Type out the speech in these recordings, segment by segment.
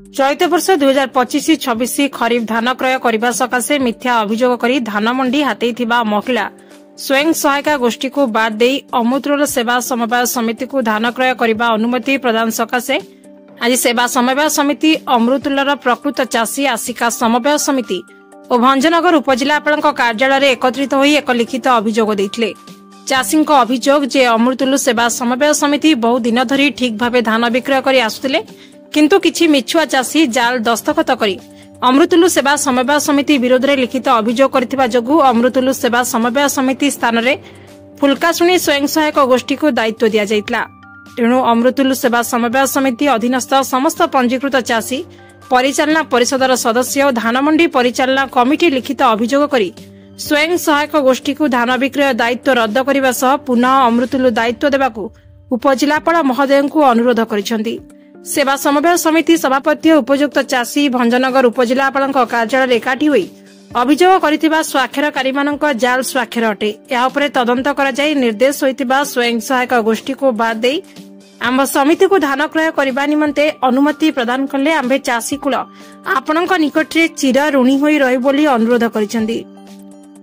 चलित वर्ष 2025-26 खरीफ धान क्रय करने सकाशे मिथ्या अभियोग कर धान मंडी हाथई महिला स्वयं सहायता गोष्ठी को बाद दे अमृतुल सेवा समवाय समिति को धान क्रय करने अनुमति प्रदान सकाशे आज सेवा समवाय समिति अमृतुलर प्रकृत चाषी आशिका समवाय समिति और भंजनगर उपजिलापाल कार्यालय एकत्रित होई एक लिखित अभियोग देथिले। चाषी अभियोग जे अमृतुल सेवा समवाय समिति बहु दिन धरी ठीक भाव धान विक्रय कर आसुतिले किंतु किछि मिछुआ चाषी जाल दस्तखत करी अमृतुलु सेवा समवाय समिति विरोध में लिखित अभियोग करथिबा जोगु अमृतुलु सेवा समवाय समिति स्थान रे फुलकाशुणी स्वयं सहायक गोष्ठी को दायित्व दिया जायतिला। तेणु अमृतुलु सेवा समवाय समिति अधीनस्थ समस्त पंजीकृत चाषी परिचालना परिषदर सदस्य और धान मंडी परिचालना कमिटी लिखित अभियोग करी स्वयं सहायक गोष्ठी को धान विक्रय दायित्व रद्द करने सह पुनः अमृतुलु दायित्व देबाकू उपजिलापाल महोदय को अनुरोध करिसेंती। सेवा समवाय समिति सभापति उपयुक्त चाषी भंजनगर उपजिलापाल कार्यालय एकाठी होई अभियोग करिथिबा स्वाक्षरकारी मानक जाल स्वाक्षर अटे। या उपरे तदंत करा जाय निर्देश होइतिबा स्वयं सहायक गोष्ठी को बाद देई आम समिति को धान क्रय करबा निमंते अनुमति प्रदान कले आम्भे चाषी कुल आपणक निकटरे चिर ऋणी होई रहि बोली अनुरोध करिसेंती।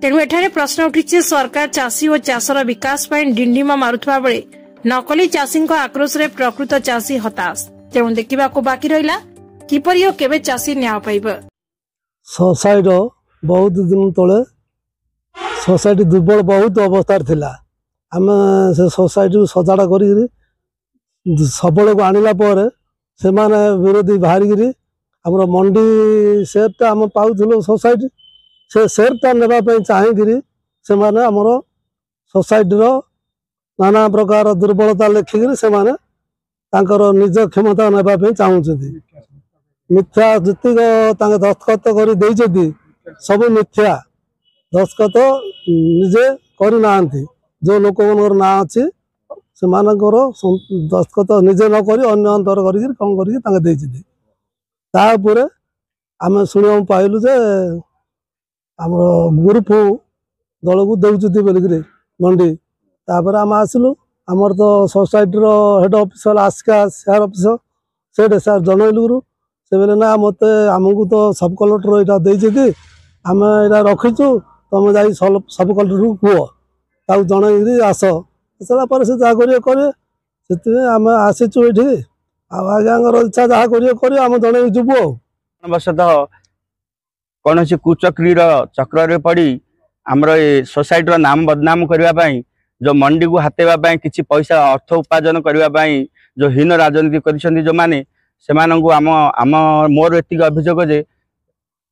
तेणु एठारे प्रश्न उठिछि सरकार चाषी और चाषर विकास पय डिंडिमा मारुथबा बेले नकली चाषी आक्रोश रे प्रकृत चाषी हताश। तेणु देखा बाकी रहा किपरि केबे चाषी न्याय पाइब। सोसाइटी बहुत दिन तले सोसाइटी दुर्बल बहुत अवस्था थिला। आम से सोसाइटी सजाड़ा कर सबल को आनिला पर से माने विरोधी बाहर आम मंडी सेटा आम पाऊल सोसाइटी से सेटा नापी चाहिए से माने आमर सोसाइटी नाना प्रकार दुर्बलता लेखिक से माने तांकर निज क्षमता नापी चाहूँगी। मिथ्या जी दस्तखत कर सब मिथ्या दस्तखत निजे करना जो लोक ना अच्छी से दस्तखत निजे नक अन्य अंतर कर आम शुणा पाइलु जे आम ग्रुप दल को दौरान बोलिक मंडी तापर आम आसलु आमर तो सोसाइटी हेड ऑफिसर आसिका सेयार ऑफिसर से सार जनइलु से बेले ना मत आमको तो सब कलेक्टर यहाँ देती आम यहाँ रखीचु तुम जा सब कलेक्टर को कह जन आस सारापर से जहाँ करे आम आसीचु ये आज्ञा इच्छा जहाँ कर आम जन जीवु वशतः कौन कुचक्री चक्र पड़ी आमर सोसाइटी नाम बदनाम करने जो मंडी को हाथेवा किसी पैसा अर्थ उपार्जन करने जो हीन राजनीति कर जो माने से आम आम मोर एतिक अभियोग जे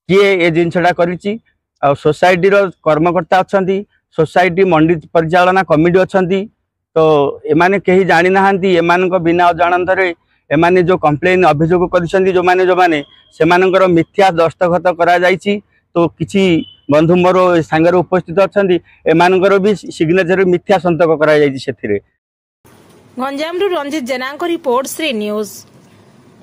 किए ए जिनसटा करिछि आ सोसाइटी रो कर्मकर्ता अछंती सोसाइटी मंडी परिचालना कमिटी अछंती तो एमाने कहीं जानी नाहांती एमानक बिना अजाणतरे एमाने जो कंप्लेन अभियोग करिसेंती जो माने सेमानकर मिथ्या दस्तखत करा जायछि तो किछि बंधु मोर सांगर उपस्थित अछंती एमानकर भी सिग्नेचर मिथ्या संतक करा जायछि सेथिरे। गंजाम रंजित जेना रिपोर्ट श्री न्यूज।